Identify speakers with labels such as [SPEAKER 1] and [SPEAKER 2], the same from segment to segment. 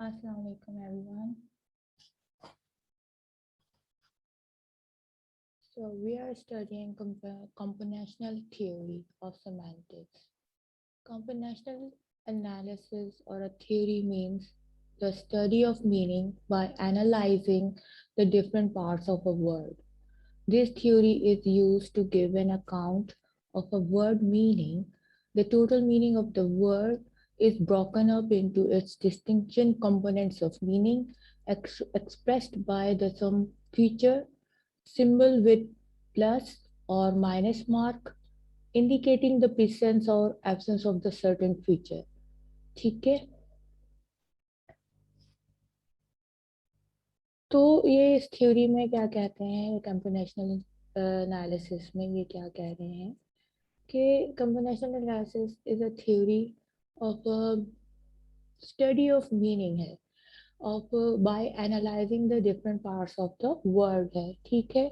[SPEAKER 1] Assalamu alaikum everyone. So we are studying compositional theory of semantics. Compositional analysis or a theory means the study of meaning by analyzing the different parts of a word. This theory is used to give an account of a word meaning. The total meaning of the word is broken up into its distinct components of meaning expressed by the some feature symbol with plus or minus mark indicating the presence or absence of the certain feature. ठीक है, तो ये इस theory में क्या कहते हैं, componential analysis में ये क्या कह रहे हैं कि componential analysis is a theory of study of meaning है, of by analysing the different parts of the word है। ठीक है,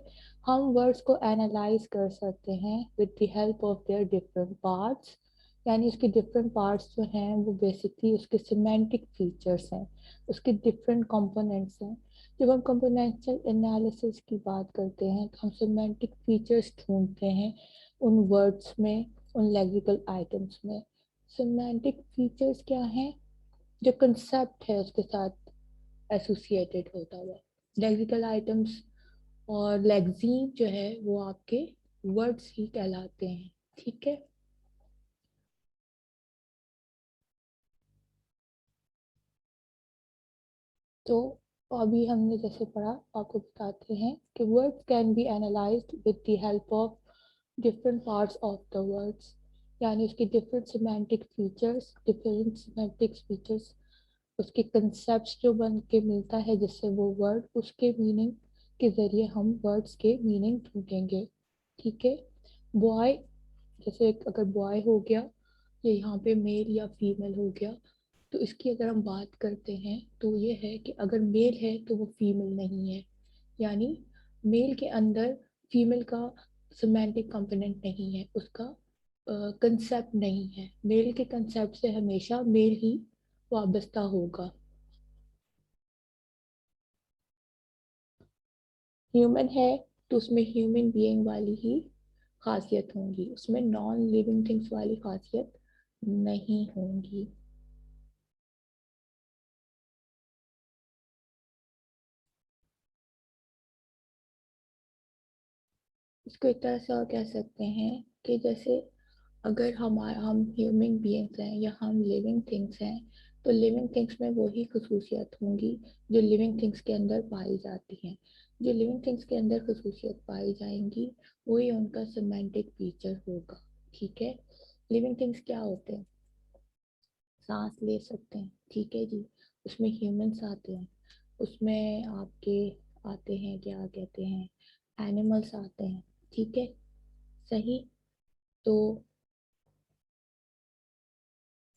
[SPEAKER 1] हम वर्ड्स को एनालाइज कर सकते हैं with the help of their different parts, यानी उसके डिफरेंट पार्ट्स जो हैं वो बेसिकली उसके सिमेंटिक फीचर्स हैं, उसके डिफरेंट कंपोनेंट्स हैं। जब हम कंपोनेंशियल एनालिसिस की बात करते हैं तो हम सिमेंटिक फीचर्स ढूंढते हैं उन वर्ड्स में, उन लेक्सिकल आइटम्स में। सिमेंटिक फीचर्स क्या हैं? जो कंसेप्ट है उसके साथ एसोसिएटेड होता हुआ। लेक्सिकल आइटम्स और लेक्सीम जो है वो आपके वर्ड्स ही कहलाते हैं। ठीक है, तो अभी हमने जैसे पढ़ा, आपको बताते हैं कि words can be analysed with the help of different parts of the words, यानी उसके डिफरेंट सिमेंटिक फीचर्स, उसके कंसेप्ट जो बन के मिलता है जिससे वो वर्ड, उसके मीनिंग के जरिए हम वर्ड्स के मीनिंग ढूंढेंगे। ठीक है, बॉय, जैसे अगर बॉय हो गया या यहाँ पे मेल या फीमेल हो गया, तो इसकी अगर हम बात करते हैं तो ये है कि अगर मेल है तो वो फीमेल नहीं है, यानी मेल के अंदर फीमेल का सिमेंटिक कंपोनेंट नहीं है, उसका कंसेप्ट नहीं है। मेल के कंसेप्ट से हमेशा मेल ही वाबस्ता होगा। ह्यूमन है तो उसमें ह्यूमन बीइंग वाली ही खासियत होंगी, उसमें नॉन लिविंग थिंग्स वाली खासियत नहीं होंगी। इसको एक तरह से और कह सकते हैं कि जैसे अगर हम ह्यूमन बीइंग्स हैं या हम लिविंग थिंग्स हैं, तो लिविंग थिंग्स में वही खसूसियत होंगी जो लिविंग थिंग्स के अंदर पाई जाती हैं। जो लिविंग थिंग्स के अंदर खसूसियत पाई जाएंगी वही उनका सिमेंटिक फीचर होगा। ठीक है, लिविंग थिंग्स क्या होते हैं? सांस ले सकते हैं, ठीक है जी, उसमें ह्यूमंस आते हैं, उसमें आपके आते हैं, क्या कहते हैं, एनिमल्स आते हैं। ठीक है, सही। तो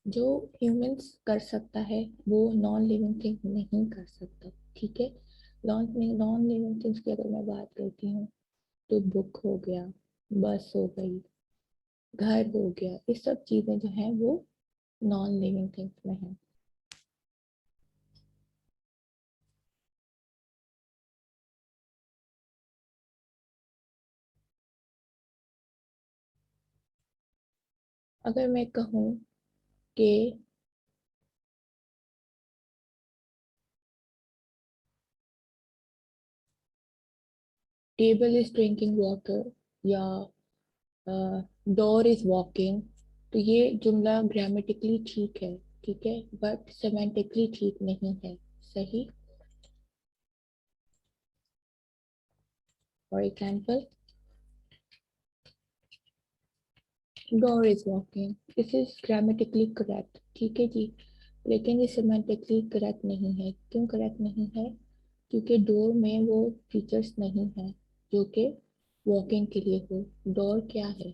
[SPEAKER 1] जो ह्यूमंस कर सकता है वो नॉन लिविंग थिंग नहीं कर सकता। ठीक है, नॉन नॉन लिविंग थिंग्स की अगर मैं बात करती हूँ तो बुक हो गया, बस हो गई, घर हो गया, ये सब चीजें जो हैं वो नॉन लिविंग थिंग्स में हैं। अगर मैं कहूँ कि टेबल इज ड्रिंकिंग वाटर या डोर इज वॉकिंग, तो ये जुमला ग्रामेटिकली ठीक है, ठीक है, बट सेमेंटिकली ठीक नहीं है। सही। For example, door is walking, this is grammatically correct, ठीक है जी, लेकिन ये सेमेंटिकली करेक्ट नहीं है। क्यों करेक्ट नहीं है? क्योंकि डोर में वो फीचर्स नहीं है जो कि वॉकिंग के लिए हो। डोर क्या है?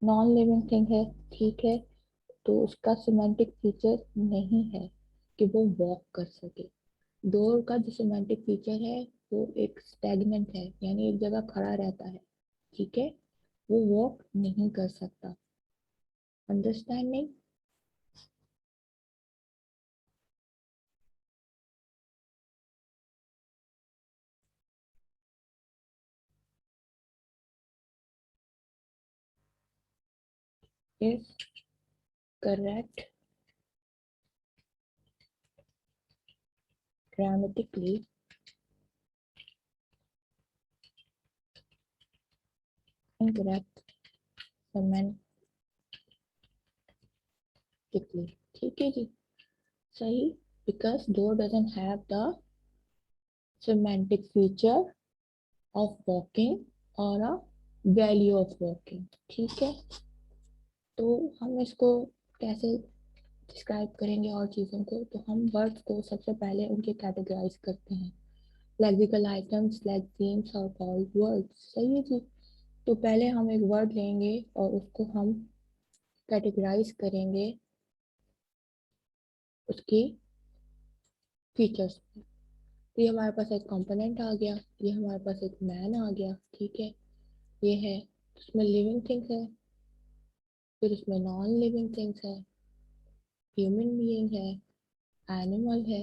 [SPEAKER 1] नॉन लिविंग थिंग है, ठीक है, तो उसका सिमेंटिक फीचर नहीं है कि वो वॉक कर सके। डोर का जो सिमेंटिक फीचर है वो एक स्टैग्नेंट है, यानी एक जगह खड़ा रहता है। ठीक है, वो वॉक नहीं कर सकता। Understanding? is correct grammatically incorrect semantically. ठीक है जी, सही, because door doesn't have the semantic feature of walking or a value of walking. ठीक है, तो हम इसको कैसे डिस्क्राइब करेंगे और चीज़ों को, तो हम वर्ड्स को सबसे पहले उनके कैटेगराइज करते हैं। लेक्सिकल आइटम्स लाइक थीम्स और कॉल्ड वर्ड्स, सही है जी। तो पहले हम एक वर्ड लेंगे और उसको हम कैटेगराइज करेंगे उसकी फीचर्स पे। तो ये हमारे पास एक कंपोनेंट आ गया, ये हमारे पास एक मैन आ गया, ठीक है, ये है, उसमें लिविंग थिंग्स है, फिर उसमें नॉन लिविंग थिंग्स है, ह्यूमन बीइंग है, एनिमल है,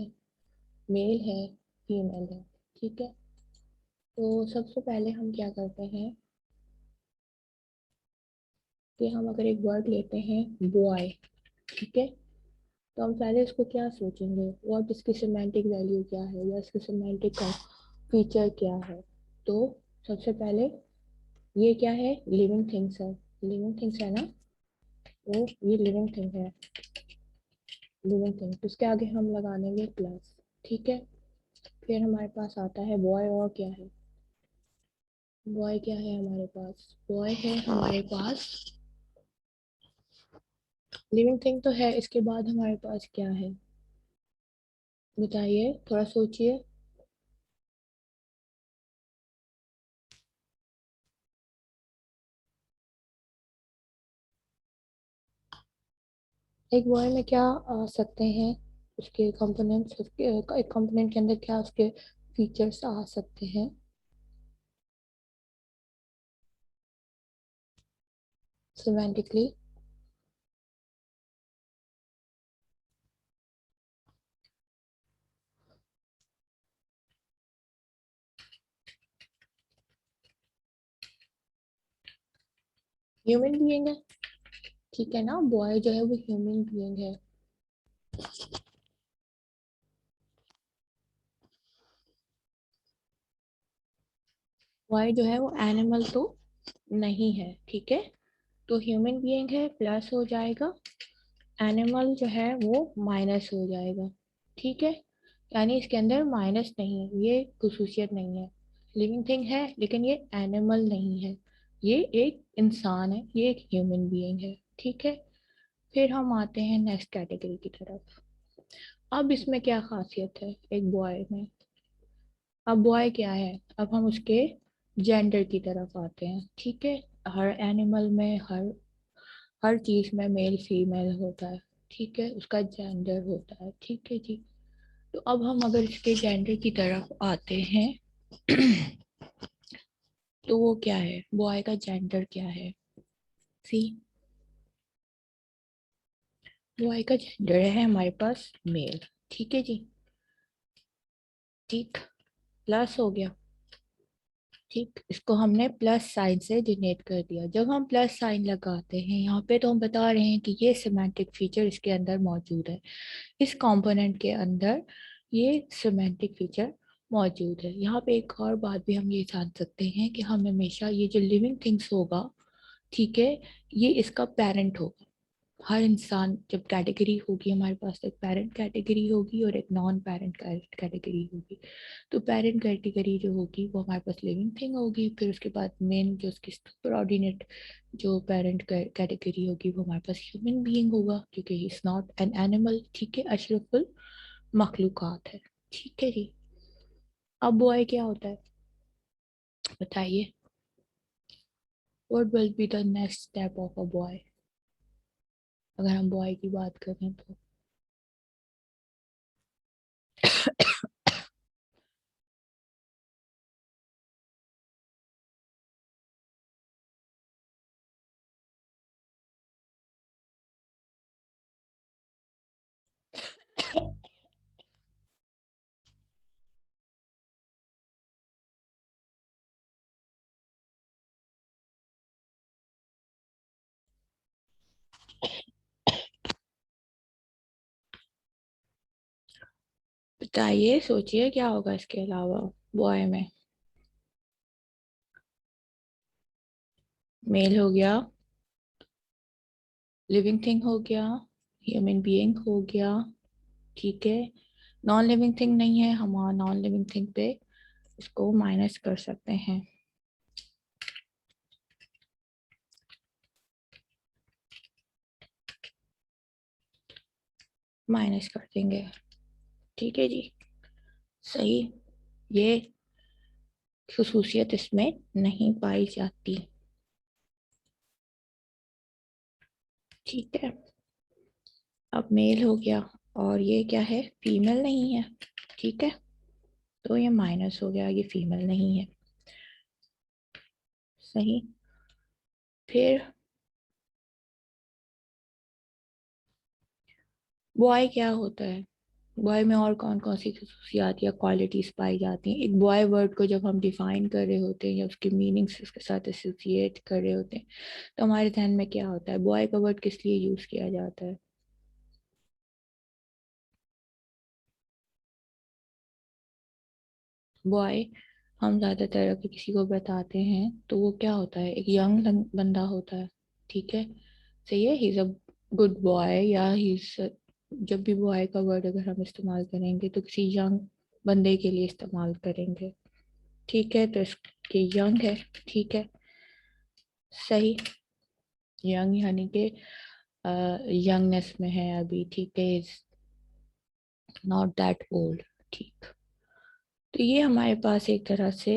[SPEAKER 1] मेल है, फीमेल है, ठीक है। तो सबसे पहले हम क्या करते हैं कि हम अगर एक वर्ड लेते हैं बॉय, ठीक है, तो हम पहले इसको क्या सोचेंगे, व्हाट इसकी सिमेंटिक वैल्यू क्या है या इसकी सिमेंटिक फीचर क्या है। तो सबसे पहले ये क्या है, लिविंग थिंग्स है, लिविंग थिंग्स है ना, तो ये लिविंग थिंग है, लिविंग थिंग, तो उसके आगे हम लगा लेंगे प्लस, ठीक है। फिर हमारे पास आता है बॉय, और क्या है, बॉय क्या है हमारे पास, बॉय है हमारे पास, लिविंग थिंग तो है, इसके बाद हमारे पास क्या है, बताइए, थोड़ा सोचिए। एक बॉय में क्या आ सकते हैं, उसके कंपोनेंट्स, उसके एक कंपोनेंट के अंदर क्या उसके फीचर्स आ सकते हैं सिमेंटिकली। ह्यूमन बीइंग है, ठीक है ना, बॉय जो है वो ह्यूमन बीइंग है। बॉय जो है वो एनिमल तो नहीं है, ठीक है, तो ह्यूमन बीइंग है प्लस हो जाएगा, एनिमल जो है वो माइनस हो जाएगा, ठीक है। यानी इसके अंदर माइनस नहीं है, ये खसूसियत नहीं है, लिविंग थिंग है लेकिन ये एनिमल नहीं है, ये एक इंसान है, ये एक ह्यूमन बीइंग है, ठीक है। फिर हम आते हैं नेक्स्ट कैटेगरी की तरफ। अब इसमें क्या खासियत है एक बॉय में, अब बॉय क्या है, अब हम उसके जेंडर की तरफ आते हैं, ठीक है। हर एनिमल में, हर चीज में मेल फीमेल होता है, ठीक है, उसका जेंडर होता है, ठीक है जी। तो अब हम अगर इसके जेंडर की तरफ आते हैं तो वो क्या है, बॉय का जेंडर क्या है, सी, बॉय का जेंडर है हमारे पास मेल, ठीक है जी, ठीक, प्लस हो गया, ठीक, इसको हमने प्लस साइन से डिनोट कर दिया। जब हम प्लस साइन लगाते हैं यहाँ पे तो हम बता रहे हैं कि ये सिमेंटिक फीचर इसके अंदर मौजूद है, इस कंपोनेंट के अंदर ये सिमेंटिक फीचर मौजूद है। यहाँ पे एक और बात भी हम ये जान सकते हैं कि हम हमेशा ये जो लिविंग थिंग्स होगा, ठीक है, ये इसका पेरेंट होगा। हर इंसान जब कैटेगरी होगी, हमारे पास एक पेरेंट कैटेगरी होगी और एक नॉन पेरेंट कैटेगरी होगी। तो पेरेंट कैटेगरी जो होगी वो हमारे पास लिविंग थिंग होगी, फिर उसके बाद मेन जो उसकी सुपरऑर्डिनेट जो पेरेंट कैटेगरी होगी वो हमारे पास ह्यूमन बीइंग होगा, क्योंकि इज नॉट एन एनिमल, ठीक है, अशरफुल मखलूकात है, ठीक है जी। अब बॉय क्या होता है, बताइए, what will be the next step of a boy, अगर हम बॉय की बात करें तो। बताइए, सोचिए क्या होगा इसके अलावा बॉय में। मेल हो गया, लिविंग थिंग हो गया, ह्यूमन बीइंग हो गया, ठीक है। नॉन लिविंग थिंग नहीं है, हम नॉन लिविंग थिंग पे इसको माइनस कर सकते हैं। माइनस कर देंगे, ठीक है जी। सही। ये खसूसियत इसमें नहीं पाई जाती, ठीक है। अब मेल हो गया, और ये क्या है, फीमेल नहीं है, ठीक है। तो ये माइनस हो गया, ये फीमेल नहीं है। सही। फिर बॉय क्या होता है, बॉय में और कौन कौन सी खसूसियात या क्वालिटीज पाई जाती हैं। एक बॉय वर्ड को जब हम डिफाइन कर रहे होते हैं या उसके मीनिंग्स उसके साथ एसोसिएट कर रहे होते हैं, तो हमारे ध्यान में क्या होता है, बॉय का वर्ड किस लिए यूज किया जाता है। बॉय हम ज्यादातर अगर किसी को बताते हैं तो वो क्या होता है, एक यंग बंदा होता है, ठीक है। सही है, he is a good boy, या ही जब भी बॉय का वर्ड अगर हम इस्तेमाल करेंगे तो किसी यंग बंदे के लिए इस्तेमाल करेंगे, ठीक है। तो इसके यंग है, ठीक है। सही। यंग यानी कि यंगनेस में है अभी, ठीक है, इज नॉट दैट ओल्ड, ठीक। तो ये हमारे पास एक तरह से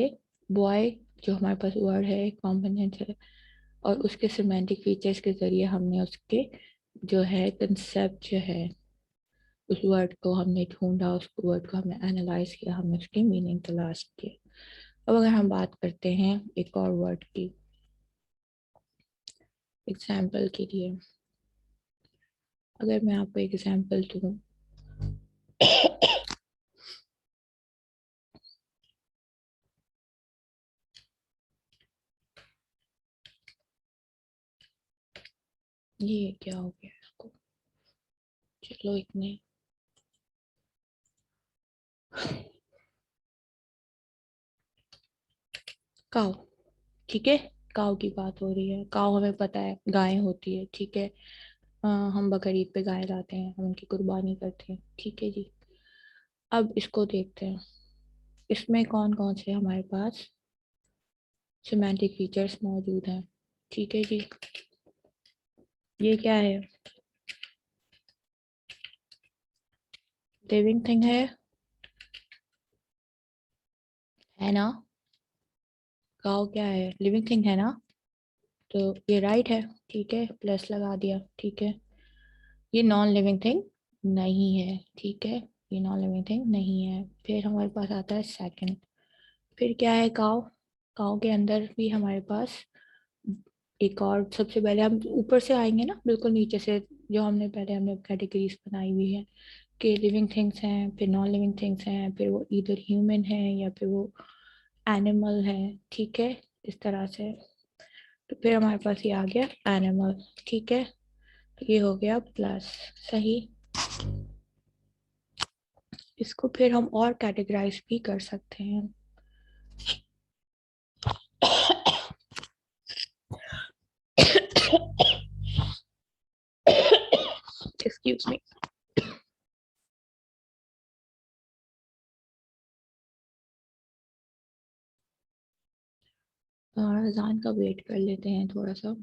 [SPEAKER 1] बॉय, जो हमारे पास वर्ड है, कॉम्पोनेंट है, और उसके सिमेंटिक फीचर्स के जरिए हमने उसके जो है कंसेप्ट जो है, उस वर्ड को हमने ढूंढा, उस वर्ड को हमने एनालाइज किया, हमने उसकी मीनिंग तलाश की। अब अगर हम बात करते हैं एक और वर्ड की, एग्जाम्पल के लिए, अगर मैं आपको एग्जाम्पल दूं, ये क्या हो गया इसको, चलो इतने, काव, ठीक है। काव की बात हो रही है, काव हमें पता है गाय होती है, ठीक है। हम बकरीद पे गाय लाते हैं, हम उनकी कुर्बानी करते हैं, ठीक है जी। अब इसको देखते हैं, इसमें कौन कौन से हमारे पास सिमेंटिक फीचर्स मौजूद हैं, ठीक है जी। ये क्या है, लिविंग थिंग है ना। काव क्या है, लिविंग थिंग है ना। तो ये राइट है, ठीक है, प्लस लगा दिया, ठीक है। ये नॉन लिविंग थिंग नहीं है, ठीक है। ये नॉन लिविंग थिंग नहीं है। फिर हमारे पास आता है सेकंड, फिर क्या है, काव। काव के अंदर भी हमारे पास एक और, सबसे पहले हम ऊपर से आएंगे ना, बिल्कुल नीचे से, जो हमने पहले हमने कैटेगरीज बनाई हुई है कि लिविंग थिंग्स हैं, फिर नॉन लिविंग थिंग्स हैं, फिर वो इधर ह्यूमन है या फिर वो एनिमल है, ठीक है, इस तरह से। तो फिर हमारे पास ये आ गया एनिमल, ठीक है। तो ये हो गया प्लस। सही। इसको फिर हम और कैटेगराइज भी कर सकते हैं। Excuse me. अजान का वेट कर लेते हैं थोड़ा सा।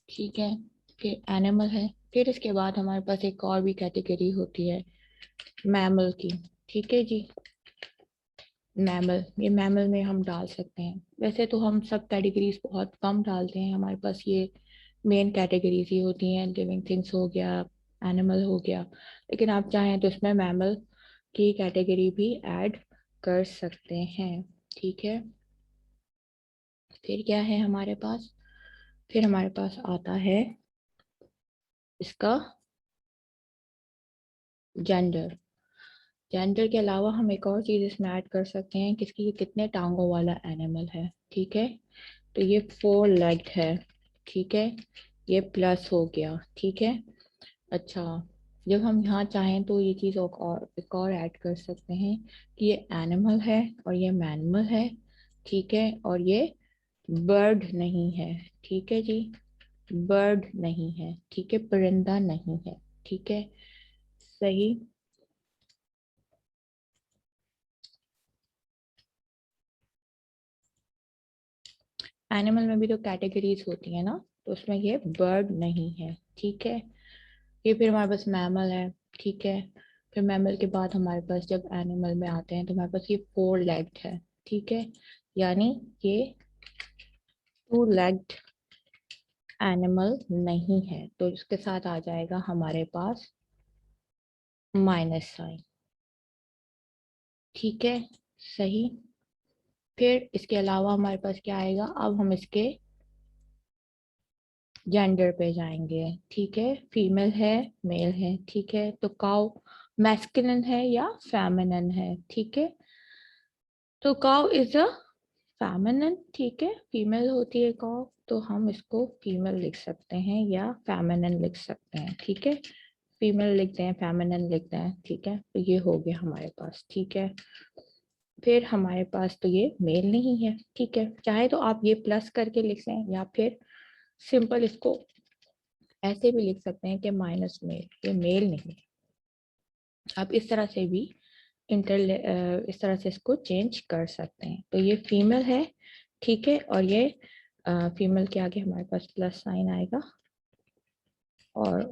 [SPEAKER 1] ठीक है, फिर एनिमल है। फिर इसके बाद हमारे पास एक और भी कैटेगरी होती है मैमल की। ठीक है जी, मैमल, ये मैमल में हम डाल सकते हैं। वैसे तो हम सब कैटेगरीज बहुत कम डालते हैं, हमारे पास ये मेन कैटेगरीज ही होती हैं, लिविंग थिंग्स हो गया, एनिमल हो गया। लेकिन आप चाहें तो इसमें मैमल की कैटेगरी भी ऐड कर सकते हैं। ठीक है, फिर क्या है हमारे पास? फिर हमारे पास आता है इसका जेंडर। जेंडर के अलावा हम एक और चीज इसमें ऐड कर सकते हैं, किसकी, ये कितने टांगों वाला एनिमल है। ठीक है, तो ये 4 लेग्ड है। ठीक है, ये प्लस हो गया। ठीक है, अच्छा, जब हम यहाँ चाहें तो ये चीज़ और एक और ऐड कर सकते हैं कि ये एनिमल है और ये मैनिमल है। ठीक है, और ये बर्ड नहीं है। ठीक है जी, बर्ड नहीं है। ठीक है, परिंदा नहीं है। ठीक है, सही। एनिमल में भी तो कैटेगरीज होती है ना, तो उसमें ये बर्ड नहीं है। ठीक है, ये फिर हमारे पास मैमल है। ठीक है, फिर मैमल के बाद हमारे पास जब एनिमल में आते हैं तो हमारे पास ये 4 लेग्ड है। ठीक है, यानी ये 2 लेग्ड एनिमल नहीं है, तो इसके साथ आ जाएगा हमारे पास माइनस साइन। ठीक है, सही। फिर इसके अलावा हमारे पास क्या आएगा, अब हम इसके जेंडर पे जाएंगे। ठीक है, फीमेल है, मेल है। ठीक है, तो काउ मैस्कुलिन है या फेमिनिन है। ठीक है, तो काउ इज अ फेमिनिन। ठीक है, फीमेल होती है काउ, तो हम इसको फीमेल लिख सकते हैं या फेमिनिन लिख सकते हैं। ठीक है, फीमेल लिखते हैं, फेमिनिन लिखते हैं। ठीक है, तो ये हो गया हमारे पास। ठीक है, फिर हमारे पास तो ये मेल नहीं है। ठीक है, चाहे तो आप ये प्लस करके लिख लें या फिर सिंपल इसको ऐसे भी लिख सकते हैं कि माइनस मेल, ये मेल नहीं है। आप इस तरह से भी इस तरह से इसको चेंज कर सकते हैं। तो ये फीमेल है। ठीक है, और ये फीमेल के आगे हमारे पास प्लस साइन आएगा और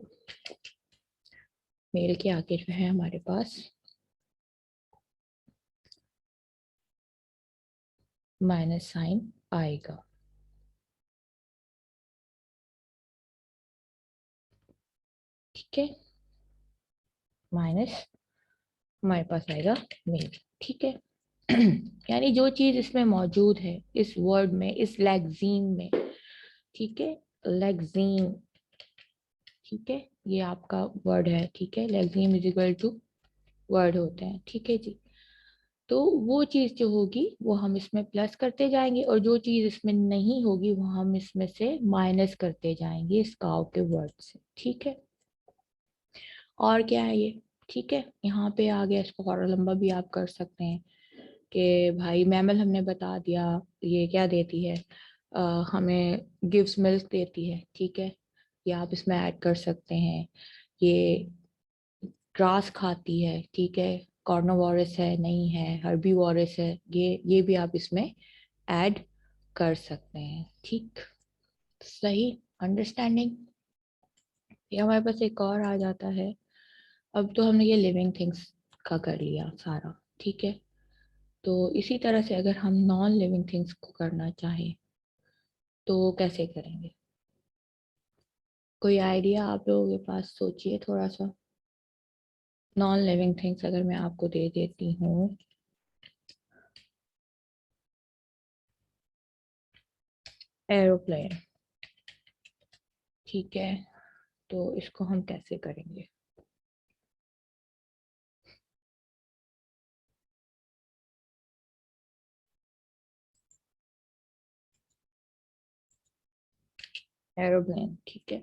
[SPEAKER 1] मेल के आगे जो है हमारे पास माइनस साइन आएगा। ठीक है, माइनस हमारे पास आएगा मेल। ठीक है, यानी जो चीज इसमें मौजूद है, इस वर्ड में, इस लेक्सीम में। ठीक है, लेक्सीम। ठीक है, ये आपका वर्ड है। ठीक है, लेक्सीम इज इक्वल टू वर्ड होते हैं। ठीक है जी, तो वो चीज जो होगी वो हम इसमें प्लस करते जाएंगे और जो चीज इसमें नहीं होगी वो हम इसमें से माइनस करते जाएंगे इस काव के वर्ड से। ठीक है, और क्या है ये? ठीक है, यहाँ पे आ गया, इसको और लंबा भी आप कर सकते हैं कि भाई मैमल हमने बता दिया, ये क्या देती है, हमें गिव्स मिल्क देती है। ठीक है, ये आप इसमें ऐड कर सकते हैं। ये ग्रास खाती है। ठीक है, कॉर्नोवोरस है, नहीं है, हर्बीवोरस है, ये भी आप इसमें ऐड कर सकते हैं। ठीक, सही, अंडरस्टैंडिंग। ये हमारे पास एक और आ जाता है। अब तो हमने ये लिविंग थिंग्स का कर लिया सारा। ठीक है, तो इसी तरह से अगर हम नॉन लिविंग थिंग्स को करना चाहें तो कैसे करेंगे? कोई आइडिया आप लोगों के पास? सोचिए थोड़ा सा। नॉन लिविंग थिंग्स अगर मैं आपको दे देती हूँ, एरोप्लेन। ठीक है, तो इसको हम कैसे करेंगे? एरोप्लेन। ठीक है,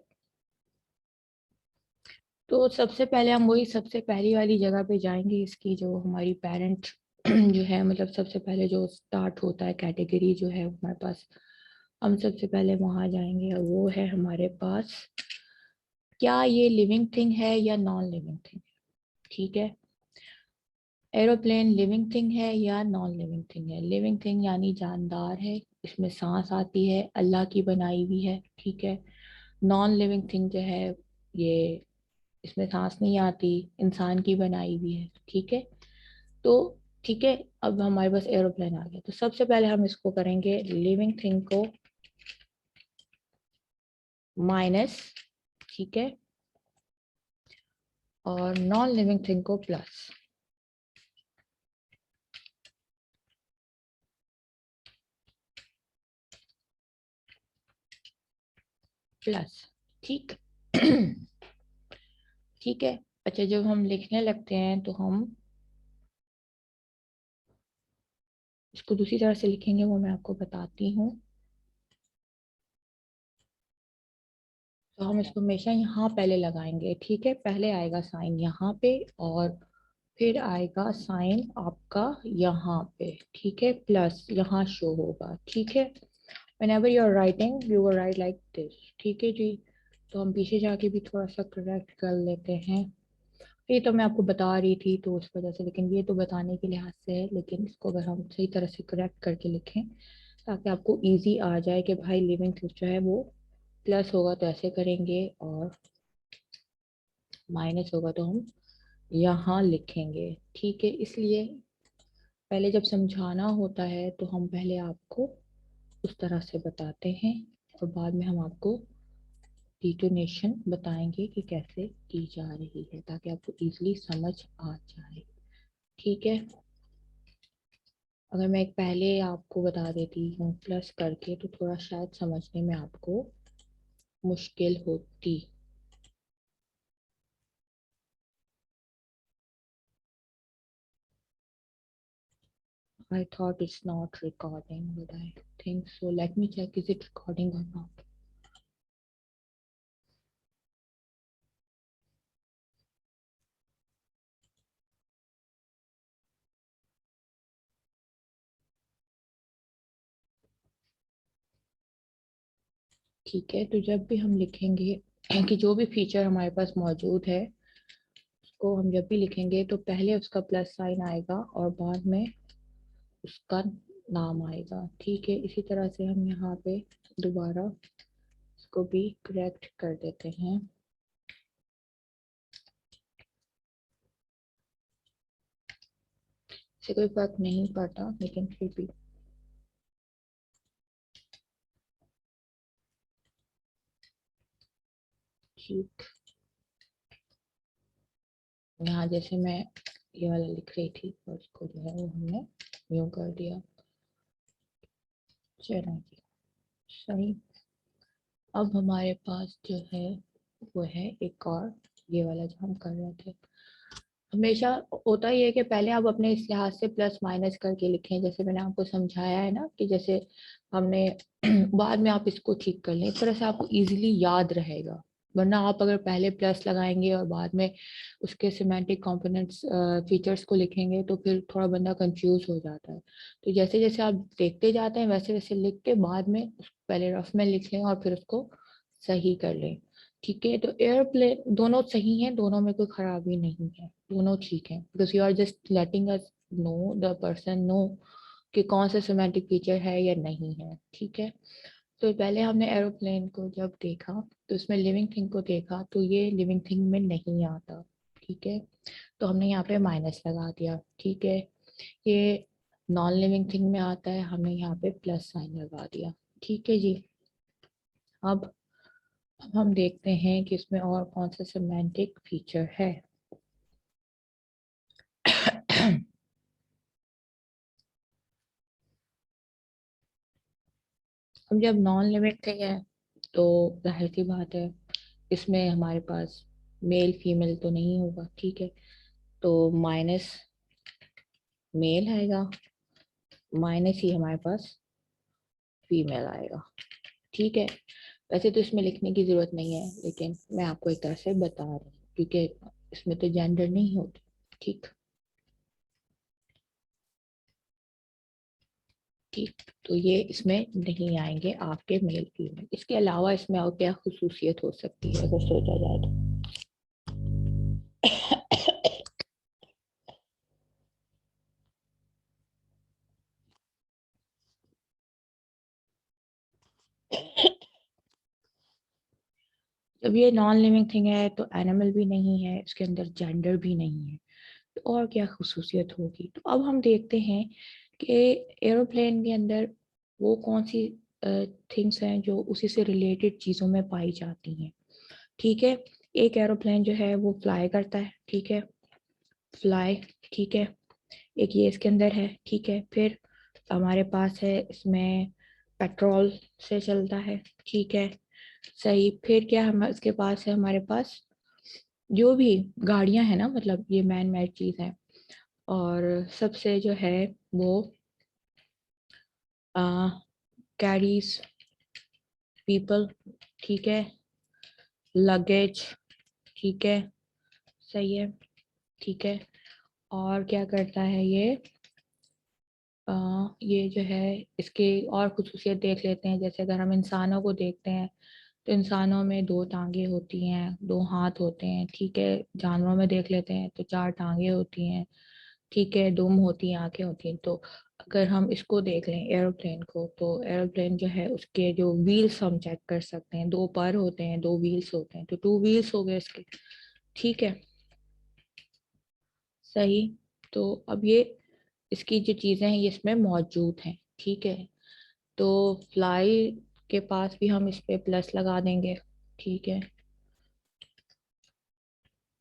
[SPEAKER 1] तो सबसे पहले हम वही सबसे पहली वाली जगह पे जाएंगे, इसकी जो हमारी पेरेंट जो है, मतलब सबसे पहले जो स्टार्ट होता है कैटेगरी जो है हमारे पास, हम सबसे पहले वहां जाएंगे और वो है हमारे पास, क्या ये लिविंग थिंग है या नॉन लिविंग थिंग? ठीक है, एरोप्लेन लिविंग थिंग है या नॉन लिविंग थिंग है? लिविंग थिंग यानी जानदार है, इसमें सांस आती है, अल्लाह की बनाई हुई है, ठीक है। नॉन लिविंग थिंग जो है ये, इसमें सांस नहीं आती, इंसान की बनाई हुई है, ठीक है। तो ठीक है, अब हमारे पास एरोप्लेन आ गया, तो सबसे पहले हम इसको करेंगे लिविंग थिंग को माइनस, ठीक है, और नॉन लिविंग थिंग को प्लस। प्लस, ठीक। ठीक है। अच्छा, जब हम लिखने लगते हैं तो हम इसको दूसरी तरह से लिखेंगे, वो मैं आपको बताती हूँ। तो हम इसको हमेशा यहाँ पहले लगाएंगे, ठीक है। पहले आएगा साइन यहाँ पे, और फिर आएगा साइन आपका यहाँ पे, ठीक है, प्लस यहाँ शो होगा, ठीक है। whenever you are writing you will write like this, ठीक है जी। तो हम पीछे जाके भी थोड़ा सा करेक्ट कर लेते हैं। ये तो मैं आपको बता रही थी तो उस वजह से, लेकिन ये तो बताने के लिहाज से है, लेकिन इसको अगर हम सही तरह से करेक्ट करके लिखें ताकि आपको इजी आ जाए कि भाई लिविंग जो है वो प्लस होगा तो ऐसे करेंगे, और माइनस होगा तो हम यहाँ लिखेंगे, ठीक है। इसलिए पहले जब समझाना होता है तो हम पहले आपको उस तरह से बताते हैं, और बाद में हम आपको डिटोनेशन बताएंगे कि कैसे की जा रही है, ताकि आपको इजीली समझ आ जाए, ठीक है। अगर मैं एक पहले आपको बता देती हूँ प्लस करके तो थोड़ा शायद समझने में आपको मुश्किल होती। I thought it's not recording, but I think so. Let me check, is it recording or not? ठीक है, तो जब भी हम लिखेंगे कि जो भी फीचर हमारे पास मौजूद है उसको हम जब भी लिखेंगे तो पहले उसका प्लस साइन आएगा और बाद में उसका नाम आएगा, ठीक है। इसी तरह से हम यहाँ पे दोबारा इसको भी करेक्ट कर देते हैं। इससे कोई फर्क नहीं पड़ता, लेकिन फिर भी ठीक। यहाँ जैसे मैं ये वाला लिख रही थी और इसको जो है वो हमने यूं कर दिया, चलो जी, सही। अब हमारे पास जो है वो है एक और, ये वाला जो हम कर रहे थे। हमेशा होता ही है कि पहले आप अपने इस लिहाज से प्लस माइनस करके लिखें, जैसे मैंने आपको समझाया है ना, कि जैसे हमने बाद में आप इसको ठीक कर लें, इस तरह से आपको इजीली याद रहेगा। वरना आप अगर पहले प्लस लगाएंगे और बाद में उसके सिमेंटिक कंपोनेंट्स फीचर्स को लिखेंगे तो फिर थोड़ा बंदा कंफ्यूज हो जाता है। तो जैसे जैसे आप देखते जाते हैं वैसे वैसे लिख के बाद में पहले रफ में लिख लें और फिर उसको सही कर लें, ठीक है। तो एयरप्लेन दोनों सही हैं, दोनों में कोई खराबी नहीं है, दोनों ठीक है, because you are just letting us know, the person know कि कौन सा सिमेंटिक फीचर है या नहीं है, ठीक है। तो पहले हमने एरोप्लेन को जब देखा तो इसमें लिविंग थिंग को देखा तो ये लिविंग थिंग में नहीं आता, ठीक है। तो हमने यहाँ पे माइनस लगा दिया, ठीक है। ये नॉन लिविंग थिंग में आता है, हमने यहाँ पे प्लस साइन लगा दिया, ठीक है जी। अब हम देखते हैं कि इसमें और कौन सा सिमेंटिक फीचर है। हम जब नॉन लिविंग थिंग है तो जाहिर सी बात है इसमें हमारे पास मेल फीमेल तो नहीं होगा, ठीक है। तो माइनस मेल आएगा, माइनस ही हमारे पास फीमेल आएगा, ठीक है। वैसे तो इसमें लिखने की जरूरत नहीं है, लेकिन मैं आपको एक तरह से बता रही हूँ क्योंकि इसमें तो जेंडर नहीं होती, ठीक। ठीक, तो ये इसमें नहीं आएंगे आपके मेल फीमेल। इसके अलावा इसमें और क्या खुसूसियत हो सकती है अगर सोचा जाए तो? अब ये नॉन लिविंग थिंग है तो एनिमल भी नहीं है, इसके अंदर जेंडर भी नहीं है, तो और क्या खसूसियत होगी। तो अब हम देखते हैं कि एरोप्लेन के अंदर वो कौन सी थिंग्स हैं जो उसी से रिलेटेड चीज़ों में पाई जाती हैं। ठीक है, एक एरोप्लेन जो है वो फ्लाई करता है, ठीक है, फ्लाई, ठीक है, एक ये इसके अंदर है, ठीक है। फिर हमारे पास है इसमें पेट्रोल से चलता है, ठीक है, सही। फिर क्या हम इसके पास है, हमारे पास जो भी गाड़ियां हैं ना, मतलब ये मैन मेड चीज है। और सबसे जो है वो कैरीज पीपल, ठीक है, लगेज, ठीक है, सही है, ठीक है। और क्या करता है ये, ये जो है इसके और खसूसियत देख लेते हैं। जैसे अगर हम इंसानों को देखते हैं तो इंसानों में दो टांगे होती हैं, दो हाथ होते हैं, ठीक है। जानवरों में देख लेते हैं तो चार टांगे होती हैं, ठीक है, दुम होती हैं, आंखें होती हैं। तो अगर हम इसको देख लें एरोप्लेन को, तो एरोप्लेन जो है उसके जो व्हील्स हम चेक कर सकते हैं, दो पर होते हैं, दो व्हील्स होते हैं, तो टू व्हील्स हो गए इसके, ठीक है, सही। तो अब ये इसकी जो चीज़ें हैं ये इसमें मौजूद हैं, ठीक है। तो फ्लाई के पास भी हम इस पे प्लस लगा देंगे, ठीक है,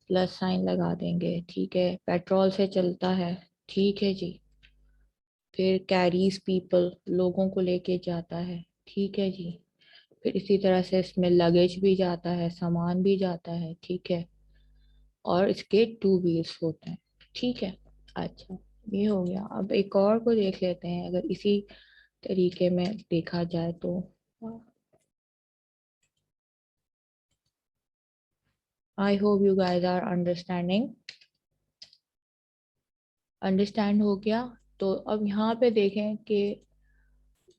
[SPEAKER 1] प्लस साइन लगा देंगे, ठीक है। पेट्रोल से चलता है, ठीक है जी। फिर कैरीज पीपल, लोगों को लेके जाता है, ठीक है जी। फिर इसी तरह से इसमें लगेज भी जाता है, सामान भी जाता है, ठीक है। और इसके टू व्हील्स होते हैं, ठीक है। अच्छा, ये हो गया। अब एक और को देख लेते हैं, अगर इसी तरीके में देखा जाए तो। I hope you guys are understanding. Understand हो गया। तो अब यहाँ पे देखें कि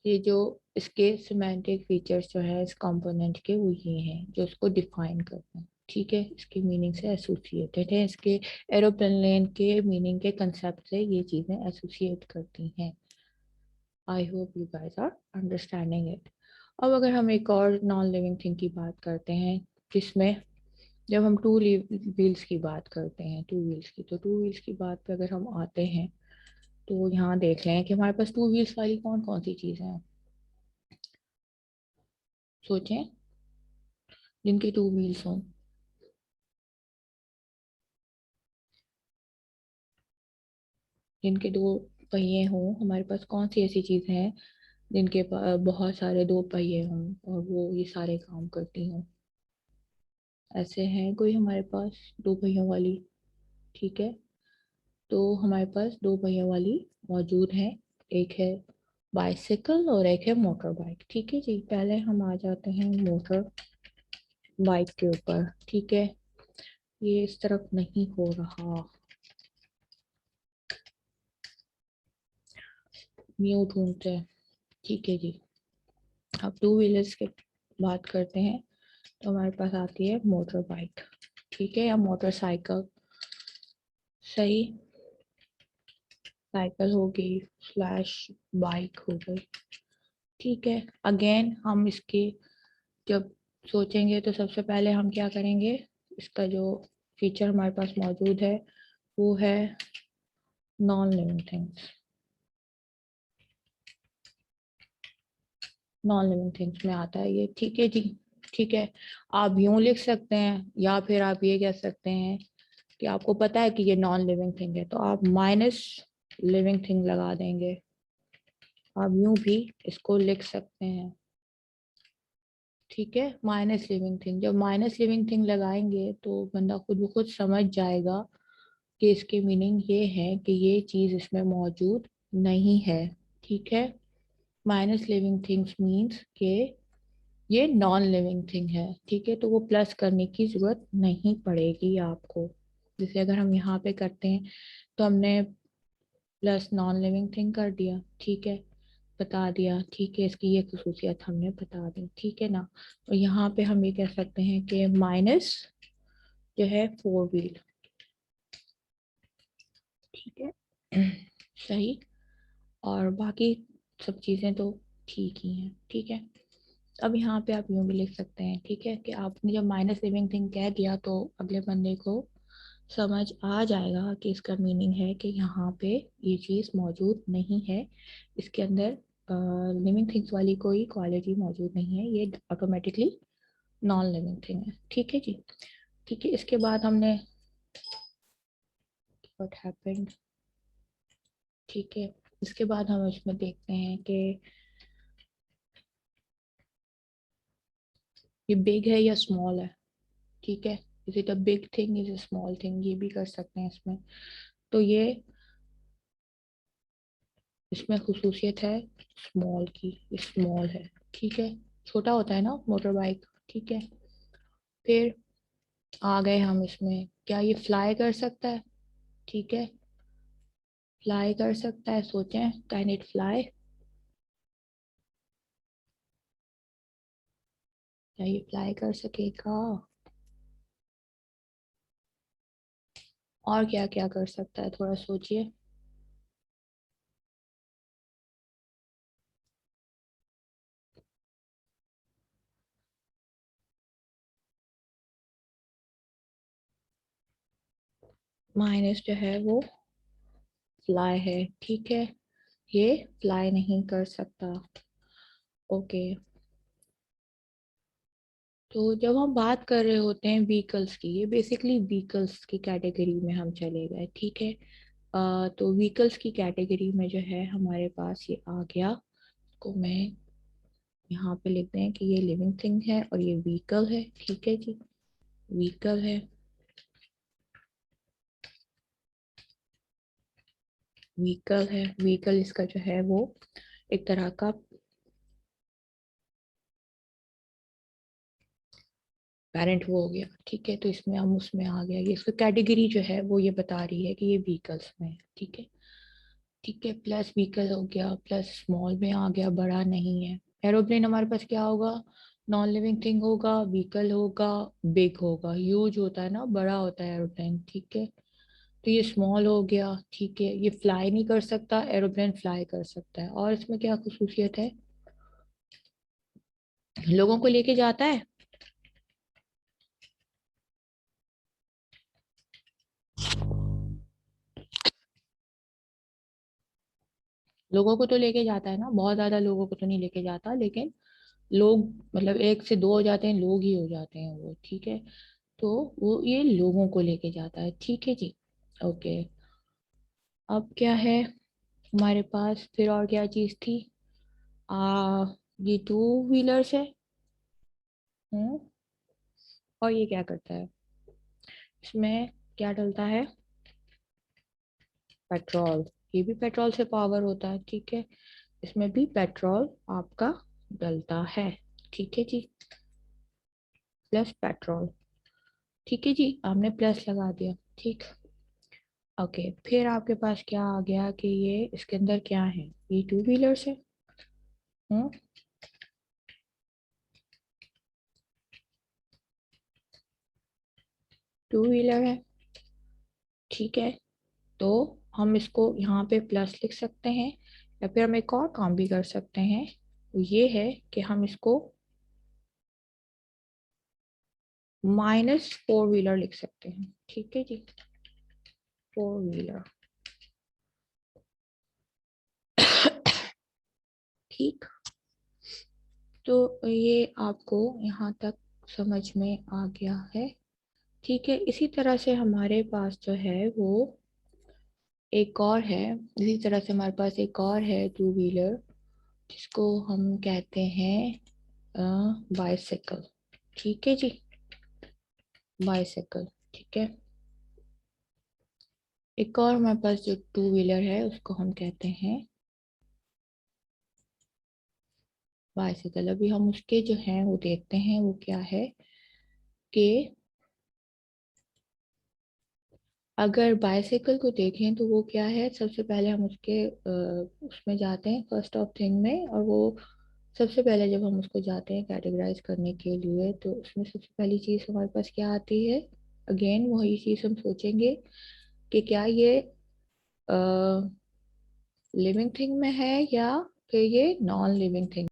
[SPEAKER 1] ये जो इसके सिमेंटिक फीचर्स जो है इस कंपोनेंट के, वो ये हैं जो इसको डिफाइन करते हैं, ठीक है, इसकी मीनिंग से एसोसिएटेड है, इसके एरोप्लेन के मीनिंग के कंसेप्ट से ये चीज़ें एसोसिएट करती हैं। I hope you guys are understanding it. अब अगर हम एक और नॉन लिविंग थिंग की बात करते हैं, जिसमें जब हम टू व्हील्स की बात करते हैं, टू व्हील्स की, तो टू व्हील्स की बात पे अगर हम आते हैं तो यहाँ देख लें कि हमारे पास टू व्हील्स वाली कौन कौन सी चीज़ें हैं। सोचें, जिनके टू व्हील्स हों। जिनके दो पहिए हों, हमारे पास कौन सी ऐसी चीज़ है जिनके बहुत सारे दो पहिए हों और वो ये सारे काम करती हों। ऐसे हैं कोई हमारे पास दो पहियों वाली, ठीक है। तो हमारे पास दो पहियों वाली मौजूद है, एक है बाइसिकल और एक है मोटर बाइक, ठीक है जी। पहले हम आ जाते हैं मोटर बाइक के ऊपर, ठीक है। ये इस तरफ नहीं हो रहा, म्यूट ढूंढते हैं, ठीक है जी। अब टू व्हीलर्स की बात करते हैं तो हमारे पास आती है मोटर बाइक, ठीक है, या मोटरसाइकिल, सही। साइकिल हो गई स्लैश बाइक हो गई, ठीक है। अगेन हम इसके जब सोचेंगे तो सबसे पहले हम क्या करेंगे, इसका जो फीचर हमारे पास मौजूद है वो है non living things. Non living things में आता है ये, ठीक है जी, ठीक है। आप यूं लिख सकते हैं या फिर आप ये कह सकते हैं कि आपको पता है कि ये नॉन लिविंग थिंग है तो आप माइनस लिविंग थिंग लगा देंगे। आप यूं भी इसको लिख सकते हैं, ठीक है, माइनस लिविंग थिंग। जब माइनस लिविंग थिंग लगाएंगे तो बंदा खुद ब खुद समझ जाएगा कि इसकी मीनिंग ये है कि ये चीज़ इसमें मौजूद नहीं है, ठीक है। माइनस लिविंग थिंग्स मीन्स कि ये नॉन लिविंग थिंग है, ठीक है। तो वो प्लस करने की जरूरत नहीं पड़ेगी आपको। जैसे अगर हम यहाँ पे करते हैं तो हमने प्लस नॉन लिविंग थिंग कर दिया, ठीक है, बता दिया, ठीक है, इसकी ये खसूसियत हमने बता दी, ठीक है ना। और यहाँ पे हम ये कह सकते हैं कि माइनस जो है फोर व्हील, ठीक है, सही। और बाकी सब चीज़ें तो ठीक ही हैं, ठीक है। अब यहाँ पे आप यूं भी लिख सकते हैं, ठीक है, कि आपने जब माइनस लिविंग थिंग कह दिया तो अगले बंदे को समझ आ जाएगा कि इसका मीनिंग है कि यहाँ पे ये चीज़ मौजूद नहीं है, इसके अंदर लिविंग थिंग्स वाली कोई क्वालिटी मौजूद नहीं है, ये ऑटोमेटिकली नॉन लिविंग थिंग है। ठीक है जी। ठीक है, इसके बाद हमने व्हाट हैपेंड, ठीक है, इसके बाद हम इसमें देखते हैं कि ये बिग है या स्मॉल है। ठीक है, is it a big thing, is a small thing, ये भी कर सकते हैं इसमें। तो ये इसमें खुसूसियत है स्मॉल की, ये स्मॉल है। ठीक है, छोटा होता है ना मोटर बाइक। ठीक है, फिर आ गए हम इसमें, क्या ये फ्लाई कर सकता है। ठीक है, फ्लाई कर सकता है, सोचें, कैन इट फ्लाई, क्या ये फ्लाई कर सकेगा। और क्या क्या कर सकता है, थोड़ा सोचिए। माइनस जो है वो फ्लाई है। ठीक है, ये फ्लाई नहीं कर सकता। ओके, तो जब हम बात कर रहे होते हैं व्हीकल्स की, ये बेसिकली व्हीकल्स की कैटेगरी में हम चले गए। ठीक है, तो व्हीकल्स की कैटेगरी में जो है हमारे पास ये आ गया, को मैं यहाँ पे लिखते हैं कि ये लिविंग थिंग है और ये व्हीकल है। ठीक है जी, व्हीकल है, व्हीकल है, व्हीकल इसका जो है वो एक तरह का पेरेंट वो हो गया। ठीक है, तो इसमें हम उसमें आ गया, ये इसका कैटेगरी जो है वो ये बता रही है कि ये व्हीकल्स में है। ठीक है, ठीक है, प्लस व्हीकल हो गया, प्लस स्मॉल में आ गया, बड़ा नहीं है। एरोप्लेन हमारे पास क्या होगा, नॉन लिविंग थिंग होगा, व्हीकल होगा, बिग होगा, ह्यूज होता है ना, बड़ा होता है एरोप्लेन। ठीक है, तो ये स्मॉल हो गया। ठीक है, ये फ्लाई नहीं कर सकता, एरोप्लेन फ्लाई कर सकता है। और इसमें क्या खसूसियत है, लोगों को लेके जाता है। लोगों को तो लेके जाता है ना, बहुत ज्यादा लोगों को तो नहीं लेके जाता, लेकिन लोग मतलब एक से दो हो जाते हैं, लोग ही हो जाते हैं वो। ठीक है, तो वो ये लोगों को लेके जाता है। ठीक है जी। ओके, अब क्या है हमारे पास, फिर और क्या चीज थी, ये टू व्हीलर्स है। हम्म, और ये क्या करता है, इसमें क्या डलता है, पेट्रोल। ये भी पेट्रोल से पावर होता है। ठीक है, इसमें भी पेट्रोल आपका डलता है। ठीक है जी, प्लस पेट्रोल। ठीक है जी, आपने प्लस लगा दिया। ठीक, ओके, फिर आपके पास क्या आ गया कि ये इसके अंदर क्या है, ये टू व्हीलर्स है। हम्म, टू व्हीलर है। ठीक है, तो हम इसको यहाँ पे प्लस लिख सकते हैं, या फिर हम एक और काम भी कर सकते हैं, वो ये है कि हम इसको माइनस फोर व्हीलर लिख सकते हैं। ठीक है जी, फोर व्हीलर। ठीक, तो ये आपको यहाँ तक समझ में आ गया है। ठीक है, इसी तरह से हमारे पास जो है वो एक और है, इसी तरह से हमारे पास एक और है टू व्हीलर, जिसको हम कहते हैं बाइसाइकिल। ठीक है जी, बाइसाइकिल। ठीक है, एक और हमारे पास जो टू व्हीलर है उसको हम कहते हैं बाइसाइकिल। अभी हम उसके जो हैं वो देखते हैं, वो क्या है कि अगर बाइसाइकिल को देखें तो वो क्या है, सबसे पहले हम उसके उसमें जाते हैं फर्स्ट ऑफ थिंग में, और वो सबसे पहले जब हम उसको जाते हैं कैटेगराइज करने के लिए, तो उसमें सबसे पहली चीज़ हमारे पास क्या आती है, अगेन वही चीज़ हम सोचेंगे कि क्या ये लिविंग थिंग में है या फिर ये नॉन लिविंग थिंग।